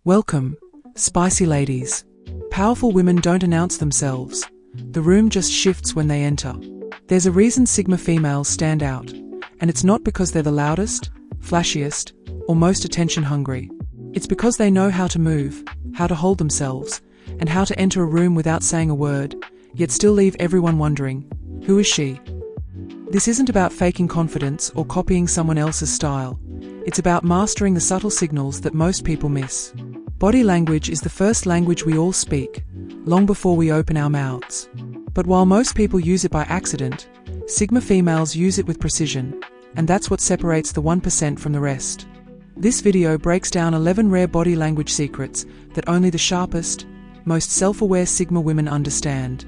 Welcome, spicy ladies. Powerful women don't announce themselves. The room just shifts when they enter. There's a reason Sigma females stand out, and it's not because they're the loudest, flashiest, or most attention-hungry. It's because they know how to move, how to hold themselves, and how to enter a room without saying a word, yet still leave everyone wondering, who is she? This isn't about faking confidence or copying someone else's style. It's about mastering the subtle signals that most people miss. Body language is the first language we all speak, long before we open our mouths. But while most people use it by accident, Sigma females use it with precision, and that's what separates the 1% from the rest. This video breaks down 11 rare body language secrets that only the sharpest, most self-aware Sigma women understand.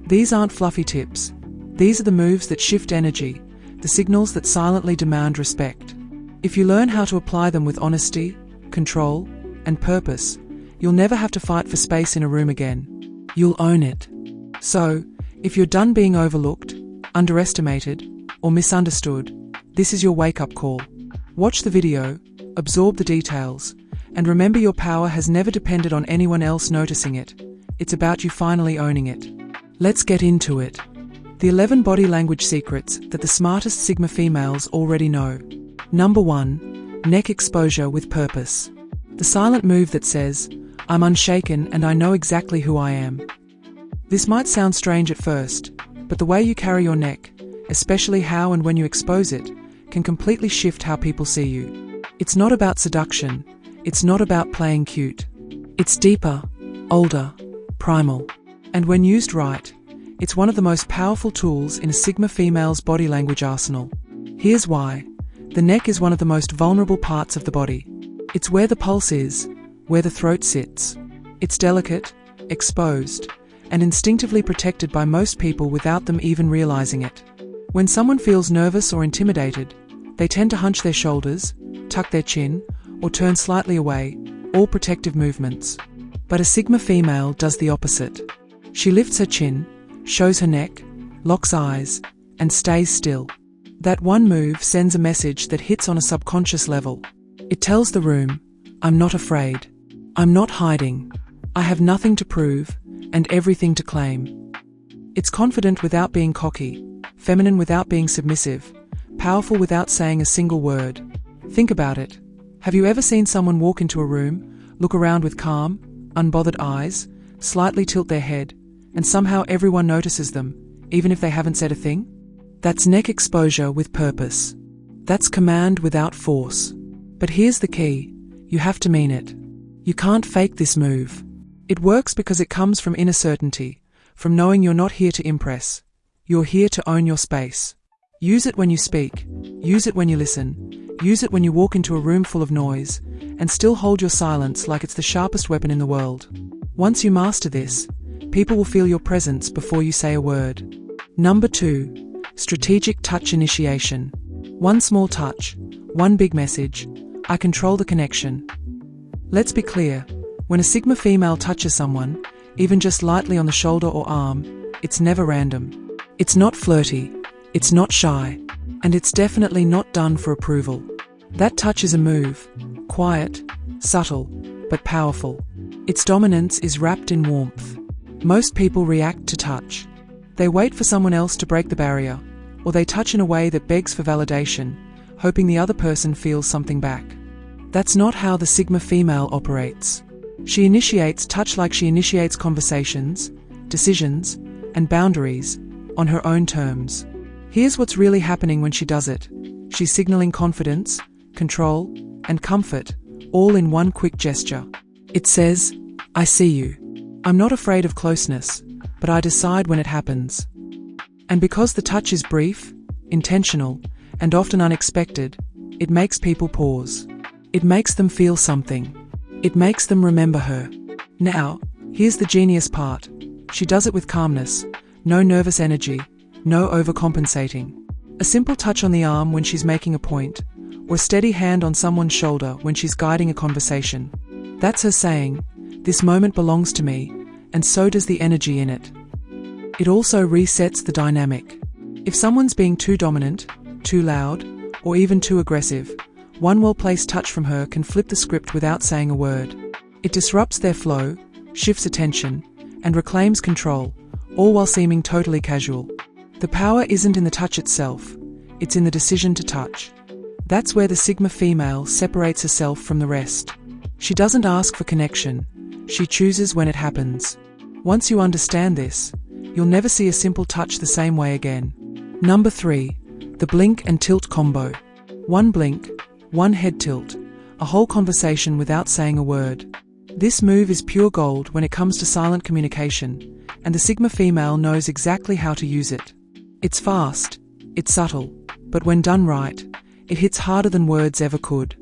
These aren't fluffy tips. These are the moves that shift energy, the signals that silently demand respect. If you learn how to apply them with honesty, control, and purpose, you'll never have to fight for space in a room again. You'll own it. So, if you're done being overlooked, underestimated, or misunderstood, this is your wake-up call. Watch the video, absorb the details, and remember your power has never depended on anyone else noticing it. It's about you finally owning it. Let's get into it. The 11 body language secrets that the smartest Sigma females already know. Number 1. Neck exposure with purpose. The silent move that says, I'm unshaken and I know exactly who I am. This might sound strange at first, but the way you carry your neck, especially how and when you expose it, can completely shift how people see you. It's not about seduction. It's not about playing cute. It's deeper, older, primal. And when used right, it's one of the most powerful tools in a Sigma female's body language arsenal. Here's why. The neck is one of the most vulnerable parts of the body. It's where the pulse is, where the throat sits. It's delicate, exposed, and instinctively protected by most people without them even realizing it. When someone feels nervous or intimidated, they tend to hunch their shoulders, tuck their chin, or turn slightly away, all protective movements. But a Sigma female does the opposite. She lifts her chin, shows her neck, locks eyes, and stays still. That one move sends a message that hits on a subconscious level. It tells the room, I'm not afraid. I'm not hiding. I have nothing to prove, and everything to claim. It's confident without being cocky, feminine without being submissive, powerful without saying a single word. Think about it. Have you ever seen someone walk into a room, look around with calm, unbothered eyes, slightly tilt their head, and somehow everyone notices them, even if they haven't said a thing? That's neck exposure with purpose. That's command without force. But here's the key. You have to mean it. You can't fake this move. It works because it comes from inner certainty, from knowing you're not here to impress. You're here to own your space. Use it when you speak. Use it when you listen. Use it when you walk into a room full of noise, and still hold your silence like it's the sharpest weapon in the world. Once you master this, people will feel your presence before you say a word. Number 2. Strategic touch initiation. One small touch, one big message. I control the connection. Let's be clear. When a Sigma female touches someone, even just lightly on the shoulder or arm, it's never random. It's not flirty. It's not shy. And it's definitely not done for approval. That touch is a move. Quiet, subtle, but powerful. Its dominance is wrapped in warmth. Most people react to touch. They wait for someone else to break the barrier, or they touch in a way that begs for validation, hoping the other person feels something back. That's not how the Sigma female operates. She initiates touch like she initiates conversations, decisions, and boundaries, on her own terms. Here's what's really happening when she does it. She's signaling confidence, control, and comfort, all in one quick gesture. It says, I see you. I'm not afraid of closeness, but I decide when it happens. And because the touch is brief, intentional, and often unexpected, it makes people pause. It makes them feel something. It makes them remember her. Now, here's the genius part. She does it with calmness, no nervous energy, no overcompensating. A simple touch on the arm when she's making a point, or a steady hand on someone's shoulder when she's guiding a conversation. That's her saying, this moment belongs to me, and so does the energy in it. It also resets the dynamic. If someone's being too dominant, too loud, or even too aggressive, one well-placed touch from her can flip the script without saying a word. It disrupts their flow, shifts attention, and reclaims control, all while seeming totally casual. The power isn't in the touch itself, it's in the decision to touch. That's where the Sigma female separates herself from the rest. She doesn't ask for connection, she chooses when it happens. Once you understand this, you'll never see a simple touch the same way again. Number 3. The blink and tilt combo. One blink, one head tilt, a whole conversation without saying a word. This move is pure gold when it comes to silent communication, and the Sigma female knows exactly how to use it. It's fast, it's subtle, but when done right, it hits harder than words ever could.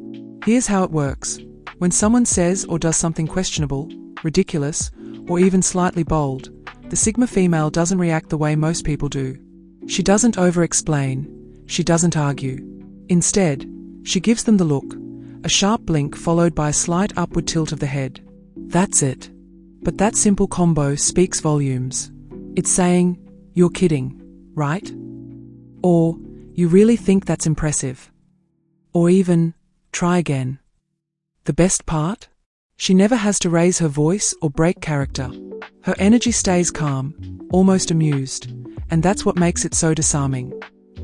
Here's how it works. When someone says or does something questionable, ridiculous, or even slightly bold, the Sigma female doesn't react the way most people do. She doesn't over-explain, she doesn't argue. Instead, she gives them the look, a sharp blink followed by a slight upward tilt of the head. That's it. But that simple combo speaks volumes. It's saying, "You're kidding, right?" Or, "You really think that's impressive?" Or even, "Try again." The best part? She never has to raise her voice or break character. Her energy stays calm, almost amused, and that's what makes it so disarming.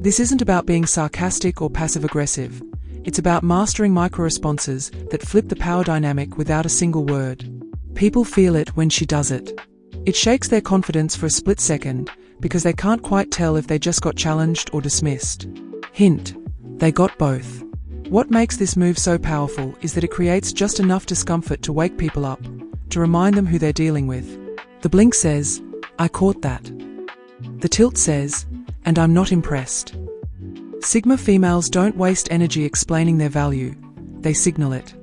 This isn't about being sarcastic or passive-aggressive. It's about mastering micro-responses that flip the power dynamic without a single word. People feel it when she does it. It shakes their confidence for a split second, because they can't quite tell if they just got challenged or dismissed. Hint, they got both. What makes this move so powerful is that it creates just enough discomfort to wake people up, to remind them who they're dealing with. The blink says, "I caught that." The tilt says, "And I'm not impressed." Sigma females don't waste energy explaining their value, they signal it.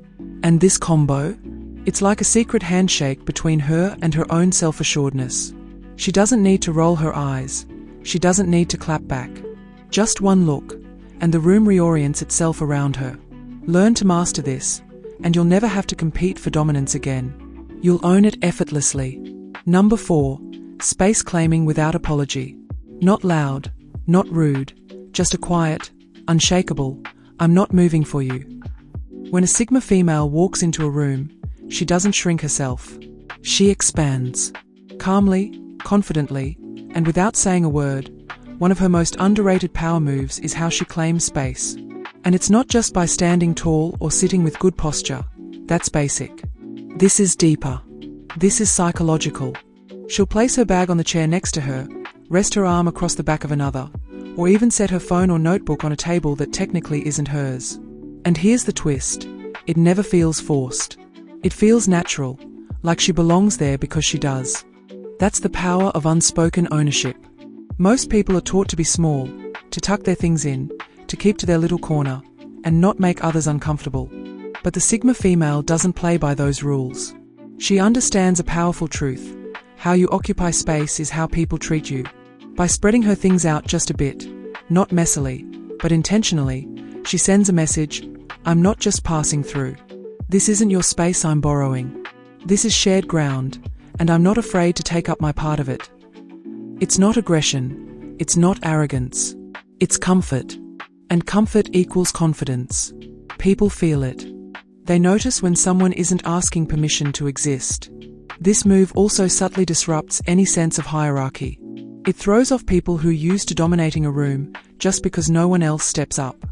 And this combo? It's like a secret handshake between her and her own self-assuredness. She doesn't need to roll her eyes, she doesn't need to clap back. Just one look, and the room reorients itself around her. Learn to master this, and you'll never have to compete for dominance again. You'll own it effortlessly. Number 4. Space claiming without apology. Not loud, not rude, just a quiet, unshakable, "I'm not moving for you." When a Sigma female walks into a room, she doesn't shrink herself. She expands. Calmly, confidently, and without saying a word, one of her most underrated power moves is how she claims space. And it's not just by standing tall or sitting with good posture. That's basic. This is deeper. This is psychological. She'll place her bag on the chair next to her, rest her arm across the back of another, or even set her phone or notebook on a table that technically isn't hers. And here's the twist. It never feels forced. It feels natural, like she belongs there because she does. That's the power of unspoken ownership. Most people are taught to be small, to tuck their things in, to keep to their little corner, and not make others uncomfortable. But the Sigma female doesn't play by those rules. She understands a powerful truth. How you occupy space is how people treat you. By spreading her things out just a bit, not messily, but intentionally, she sends a message, "I'm not just passing through. This isn't your space I'm borrowing. This is shared ground, and I'm not afraid to take up my part of it." It's not aggression, it's not arrogance, it's comfort. And comfort equals confidence. People feel it. They notice when someone isn't asking permission to exist. This move also subtly disrupts any sense of hierarchy. It throws off people who are used to dominating a room just because no one else steps up.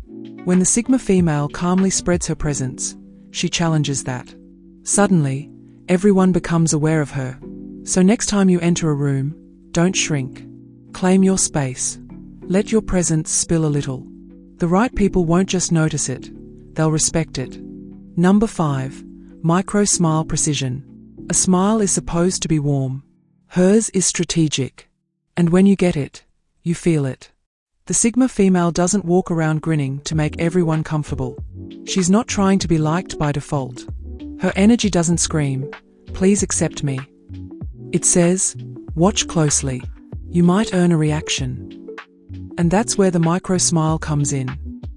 When the Sigma female calmly spreads her presence, she challenges that. Suddenly, everyone becomes aware of her. So next time you enter a room, don't shrink. Claim your space. Let your presence spill a little. The right people won't just notice it, they'll respect it. Number 5. Micro smile precision. A smile is supposed to be warm. Hers is strategic. And when you get it, you feel it. The Sigma female doesn't walk around grinning to make everyone comfortable. She's not trying to be liked by default. Her energy doesn't scream, "Please accept me." It says, "Watch closely. You might earn a reaction." And that's where the micro smile comes in.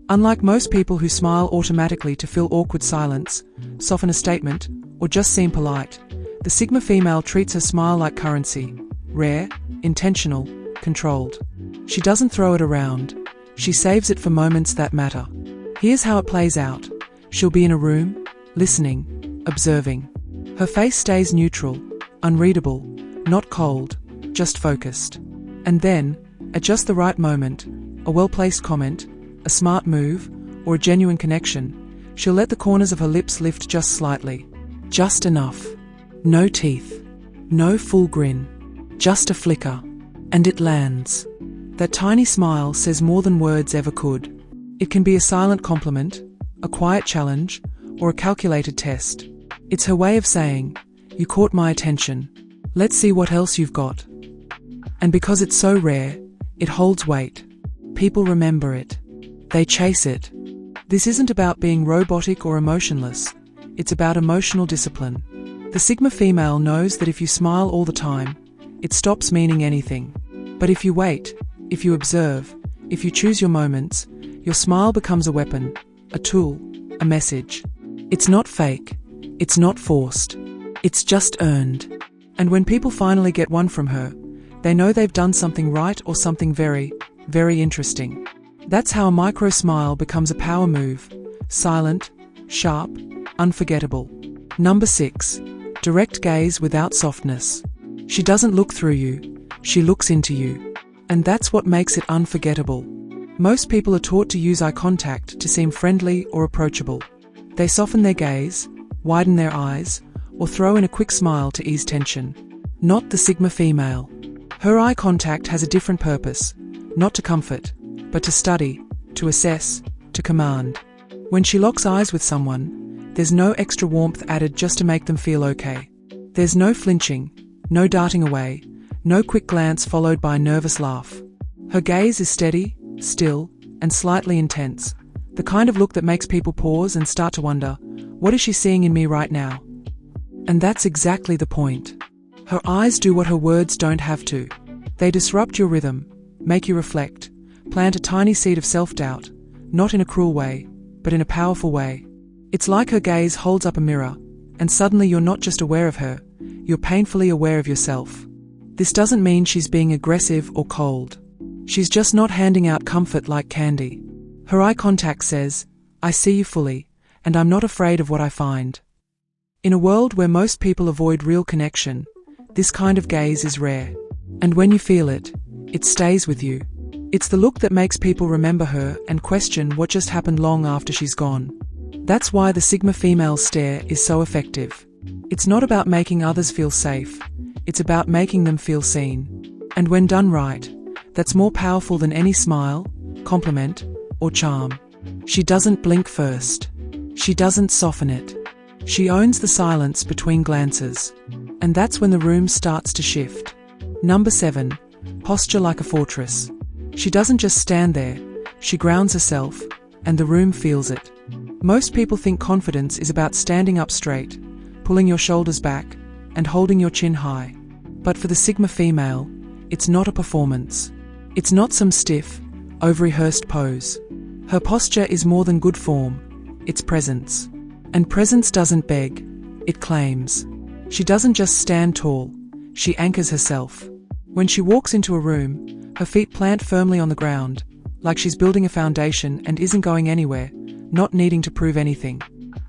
Unlike most people who smile automatically to fill awkward silence, soften a statement, or just seem polite, the Sigma female treats her smile like currency. Rare, intentional, controlled. She doesn't throw it around. She saves it for moments that matter. Here's how it plays out. She'll be in a room, listening, observing. Her face stays neutral, unreadable, not cold, just focused. And then, at just the right moment, a well-placed comment, a smart move, or a genuine connection, she'll let the corners of her lips lift just slightly. Just enough. No teeth. No full grin. Just a flicker. And it lands. That tiny smile says more than words ever could. It can be a silent compliment, a quiet challenge, or a calculated test. It's her way of saying, "You caught my attention. Let's see what else you've got." And because it's so rare, it holds weight. People remember it. They chase it. This isn't about being robotic or emotionless. It's about emotional discipline. The Sigma female knows that if you smile all the time, it stops meaning anything. But if you wait, if you observe, if you choose your moments, your smile becomes a weapon, a tool, a message. It's not fake. It's not forced. It's just earned. And when people finally get one from her, they know they've done something right or something very, very interesting. That's how a micro smile becomes a power move. Silent, sharp, unforgettable. Number 6. Direct gaze without softness. She doesn't look through you. She looks into you. And that's what makes it unforgettable. Most people are taught to use eye contact to seem friendly or approachable. They soften their gaze, widen their eyes, or throw in a quick smile to ease tension. Not the Sigma female. Her eye contact has a different purpose, not to comfort, but to study, to assess, to command. When she locks eyes with someone, there's no extra warmth added just to make them feel okay. There's no flinching, no darting away, no quick glance followed by a nervous laugh. Her gaze is steady, still, and slightly intense. The kind of look that makes people pause and start to wonder, what is she seeing in me right now? And that's exactly the point. Her eyes do what her words don't have to. They disrupt your rhythm, make you reflect, plant a tiny seed of self-doubt, not in a cruel way, but in a powerful way. It's like her gaze holds up a mirror, and suddenly you're not just aware of her, you're painfully aware of yourself. This doesn't mean she's being aggressive or cold. She's just not handing out comfort like candy. Her eye contact says, "I see you fully, and I'm not afraid of what I find." In a world where most people avoid real connection, this kind of gaze is rare. And when you feel it, it stays with you. It's the look that makes people remember her and question what just happened long after she's gone. That's why the Sigma female stare is so effective. It's not about making others feel safe. It's about making them feel seen. And when done right, that's more powerful than any smile, compliment, or charm. She doesn't blink first. She doesn't soften it. She owns the silence between glances. And that's when the room starts to shift. Number 7. Posture like a fortress. She doesn't just stand there, she grounds herself, and the room feels it. Most people think confidence is about standing up straight, pulling your shoulders back, and holding your chin high. But for the Sigma female, it's not a performance. It's not some stiff, over-rehearsed pose. Her posture is more than good form. It's presence. And presence doesn't beg, it claims. She doesn't just stand tall, she anchors herself. When she walks into a room, her feet plant firmly on the ground, like she's building a foundation and isn't going anywhere, not needing to prove anything.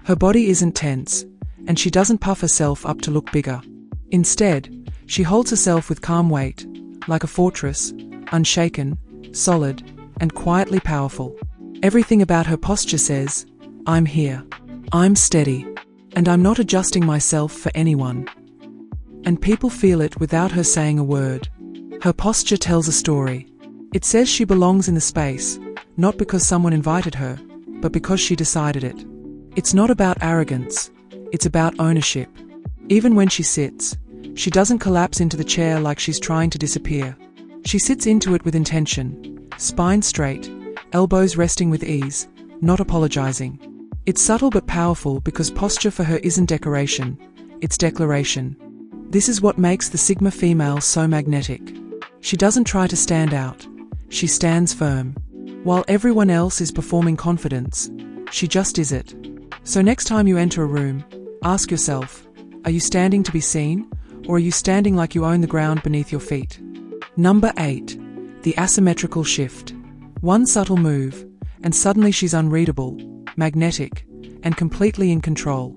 Her body isn't tense, and she doesn't puff herself up to look bigger. Instead, she holds herself with calm weight, like a fortress, unshaken, solid, and quietly powerful. Everything about her posture says, "I'm here. I'm steady. And I'm not adjusting myself for anyone." And people feel it without her saying a word. Her posture tells a story. It says she belongs in the space, not because someone invited her, but because she decided it. It's not about arrogance. It's about ownership. Even when she sits, she doesn't collapse into the chair like she's trying to disappear. She sits into it with intention, spine straight, elbows resting with ease, not apologizing. It's subtle but powerful because posture for her isn't decoration, it's declaration. This is what makes the Sigma female so magnetic. She doesn't try to stand out. She stands firm. While everyone else is performing confidence, she just is it. So next time you enter a room, ask yourself, are you standing to be seen, or are you standing like you own the ground beneath your feet? Number 8. The asymmetrical shift. One subtle move, and suddenly she's unreadable, magnetic, and completely in control.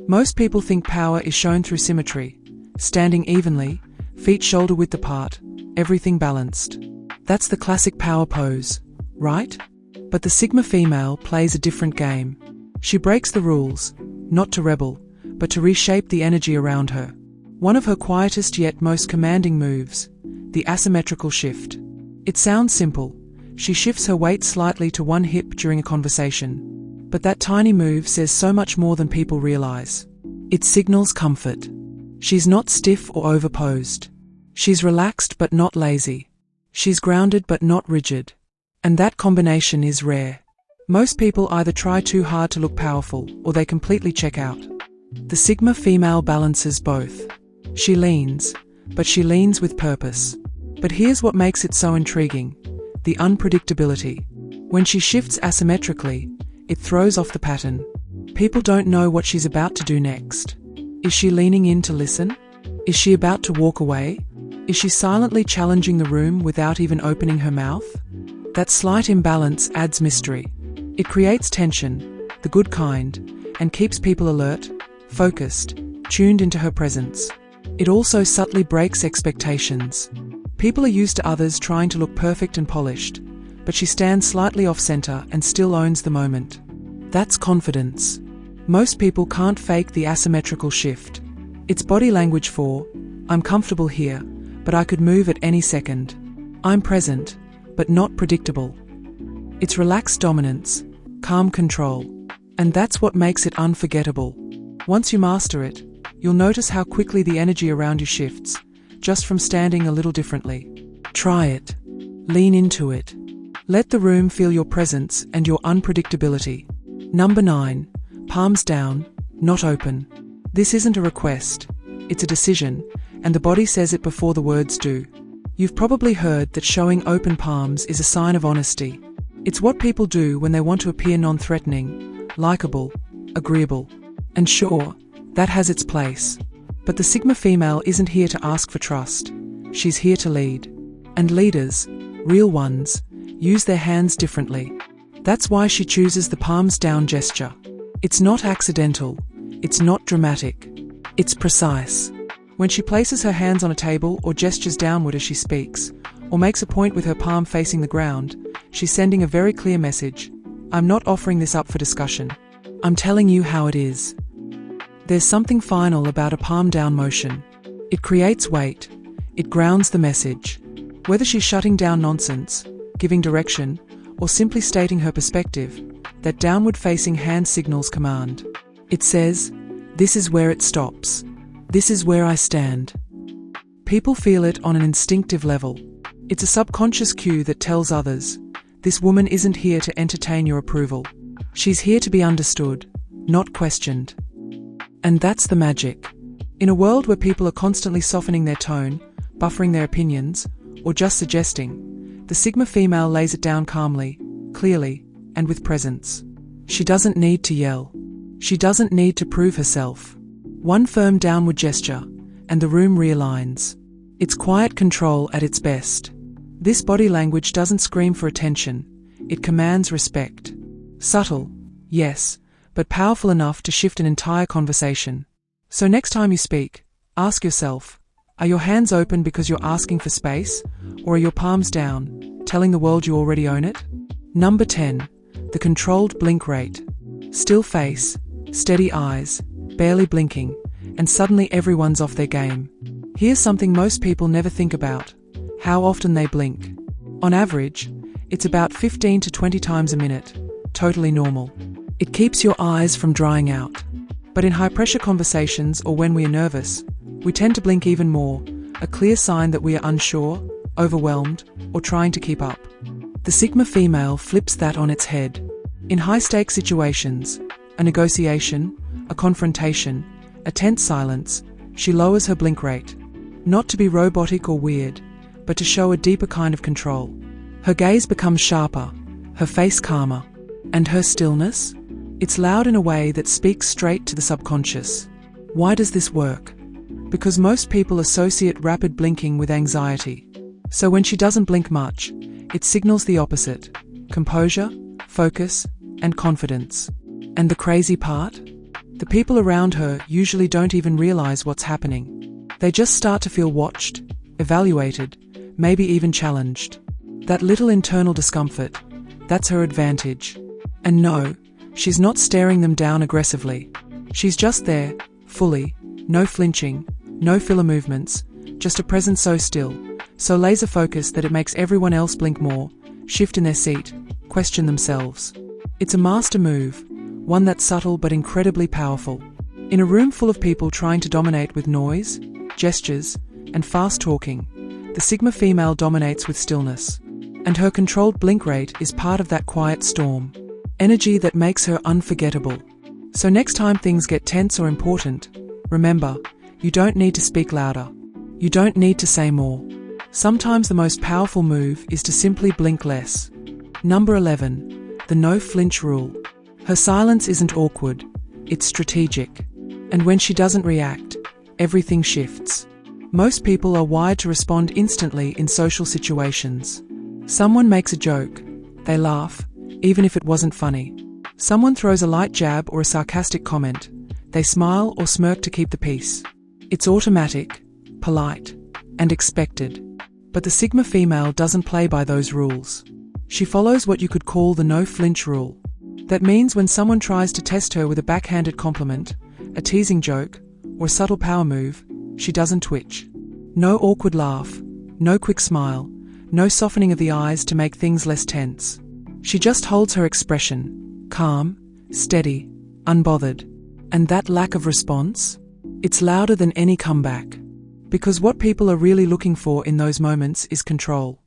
Most people think power is shown through symmetry, standing evenly, feet shoulder-width apart, everything balanced. That's the classic power pose, right? But the Sigma female plays a different game. She breaks the rules, not to rebel, but to reshape the energy around her. One of her quietest yet most commanding moves, the asymmetrical shift. It sounds simple. She shifts her weight slightly to one hip during a conversation. But that tiny move says so much more than people realize. It signals comfort. She's not stiff or overposed. She's relaxed but not lazy. She's grounded but not rigid. And that combination is rare. Most people either try too hard to look powerful, or they completely check out. The Sigma female balances both. She leans, but she leans with purpose. But here's what makes it so intriguing: the unpredictability. When she shifts asymmetrically, it throws off the pattern. People don't know what she's about to do next. Is she leaning in to listen? Is she about to walk away? Is she silently challenging the room without even opening her mouth? That slight imbalance adds mystery. It creates tension, the good kind, and keeps people alert, focused, tuned into her presence. It also subtly breaks expectations. People are used to others trying to look perfect and polished, but she stands slightly off-center and still owns the moment. That's confidence. Most people can't fake the asymmetrical shift. It's body language for, I'm comfortable here, but I could move at any second. I'm present, but not predictable. It's relaxed dominance, calm control. And that's what makes it unforgettable. Once you master it, you'll notice how quickly the energy around you shifts, just from standing a little differently. Try it. Lean into it. Let the room feel your presence and your unpredictability. Number 9. Palms down, not open. This isn't a request. It's a decision, and the body says it before the words do. You've probably heard that showing open palms is a sign of honesty. It's what people do when they want to appear non-threatening, likable, agreeable. And sure, that has its place. But the Sigma female isn't here to ask for trust. She's here to lead. And leaders, real ones, use their hands differently. That's why she chooses the palms down gesture. It's not accidental. It's not dramatic. It's precise. When she places her hands on a table or gestures downward as she speaks, or makes a point with her palm facing the ground, she's sending a very clear message. I'm not offering this up for discussion. I'm telling you how it is. There's something final about a palm down motion. It creates weight. It grounds the message. Whether she's shutting down nonsense, giving direction, or simply stating her perspective, that downward-facing hand signals command. It says, this is where it stops. This is where I stand. People feel it on an instinctive level. It's a subconscious cue that tells others, this woman isn't here to entertain your approval. She's here to be understood, not questioned. And that's the magic. In a world where people are constantly softening their tone, buffering their opinions, or just suggesting, the Sigma female lays it down calmly, clearly, and with presence. She doesn't need to yell. She doesn't need to prove herself. One firm downward gesture, and the room realigns. It's quiet control at its best. This body language doesn't scream for attention. It commands respect. Subtle, yes, but powerful enough to shift an entire conversation. So next time you speak, ask yourself, are your hands open because you're asking for space, or are your palms down, telling the world you already own it? Number 10. The controlled blink rate. Still face, steady eyes, barely blinking, and suddenly everyone's off their game. Here's something most people never think about: how often they blink. On average, it's about 15 to 20 times a minute, totally normal. It keeps your eyes from drying out. But in high-pressure conversations or when we are nervous, we tend to blink even more, a clear sign that we are unsure, overwhelmed, or trying to keep up. The Sigma female flips that on its head. In high-stakes situations, a negotiation, a confrontation, a tense silence, she lowers her blink rate. Not to be robotic or weird, but to show a deeper kind of control. Her gaze becomes sharper, her face calmer. And her stillness? It's loud in a way that speaks straight to the subconscious. Why does this work? Because most people associate rapid blinking with anxiety. So when she doesn't blink much, it signals the opposite: composure, focus, and confidence. And the crazy part? The people around her usually don't even realize what's happening. They just start to feel watched, evaluated, maybe even challenged. That little internal discomfort, that's her advantage. And no, she's not staring them down aggressively. She's just there, fully, no flinching, no filler movements, just a presence so still, so laser focused that it makes everyone else blink more, shift in their seat, question themselves. It's a master move, one that's subtle but incredibly powerful. In a room full of people trying to dominate with noise, gestures, and fast talking, the Sigma female dominates with stillness. And her controlled blink rate is part of that quiet storm. Energy that makes her unforgettable. So next time things get tense or important, remember, you don't need to speak louder. You don't need to say more. Sometimes the most powerful move is to simply blink less. Number 11. The no flinch rule. Her silence isn't awkward, it's strategic. And when she doesn't react, everything shifts. Most people are wired to respond instantly in social situations. Someone makes a joke, they laugh, even if it wasn't funny. Someone throws a light jab or a sarcastic comment, they smile or smirk to keep the peace. It's automatic, polite, and expected. But the Sigma female doesn't play by those rules. She follows what you could call the no flinch rule. That means when someone tries to test her with a backhanded compliment, a teasing joke, or a subtle power move, she doesn't twitch. No awkward laugh, no quick smile, no softening of the eyes to make things less tense. She just holds her expression, calm, steady, unbothered. And that lack of response? It's louder than any comeback. Because what people are really looking for in those moments is control.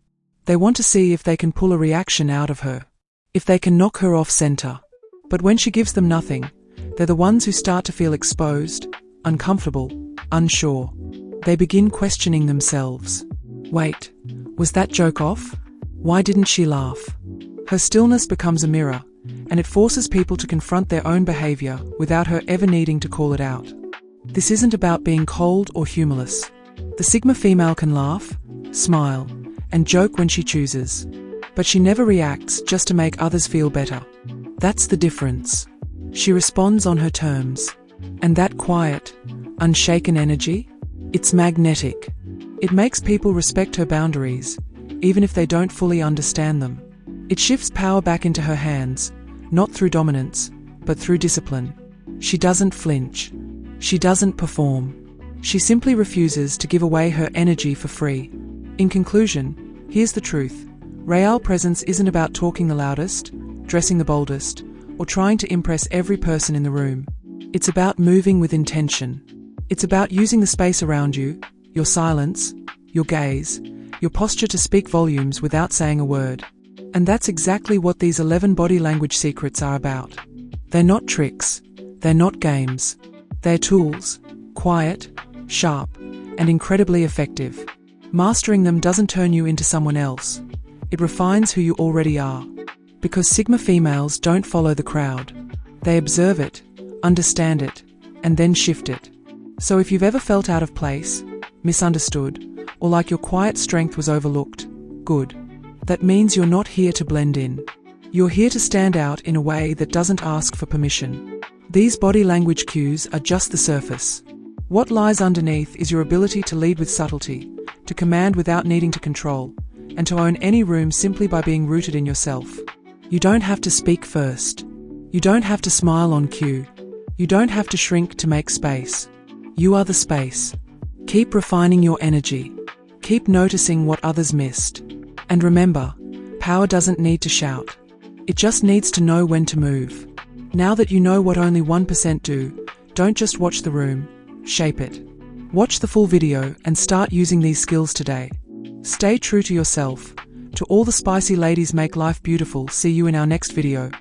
They want to see if they can pull a reaction out of her. If they can knock her off center. But when she gives them nothing, they're the ones who start to feel exposed, uncomfortable, unsure. They begin questioning themselves. Wait, was that joke off? Why didn't she laugh? Her stillness becomes a mirror, and it forces people to confront their own behavior without her ever needing to call it out. This isn't about being cold or humorless. The Sigma female can laugh, smile, and joke when she chooses. But she never reacts just to make others feel better. That's the difference. She responds on her terms. And that quiet, unshaken energy? It's magnetic. It makes people respect her boundaries, even if they don't fully understand them. It shifts power back into her hands, not through dominance, but through discipline. She doesn't flinch. She doesn't perform. She simply refuses to give away her energy for free. In conclusion, here's the truth. Real presence isn't about talking the loudest, dressing the boldest, or trying to impress every person in the room. It's about moving with intention. It's about using the space around you, your silence, your gaze, your posture to speak volumes without saying a word. And that's exactly what these 11 body language secrets are about. They're not tricks. They're not games. They're tools, quiet, sharp, and incredibly effective. Mastering them doesn't turn you into someone else. It refines who you already are. Because Sigma females don't follow the crowd. They observe it, understand it, and then shift it. So if you've ever felt out of place, misunderstood, or like your quiet strength was overlooked, good. That means you're not here to blend in. You're here to stand out in a way that doesn't ask for permission. These body language cues are just the surface. What lies underneath is your ability to lead with subtlety, to command without needing to control, and to own any room simply by being rooted in yourself. You don't have to speak first. You don't have to smile on cue. You don't have to shrink to make space. You are the space. Keep refining your energy. Keep noticing what others missed. And remember, power doesn't need to shout. It just needs to know when to move. Now that you know what only 1% do, don't just watch the room, shape it. Watch the full video and start using these skills today. Stay true to yourself. To all the spicy ladies, make life beautiful. See you in our next video.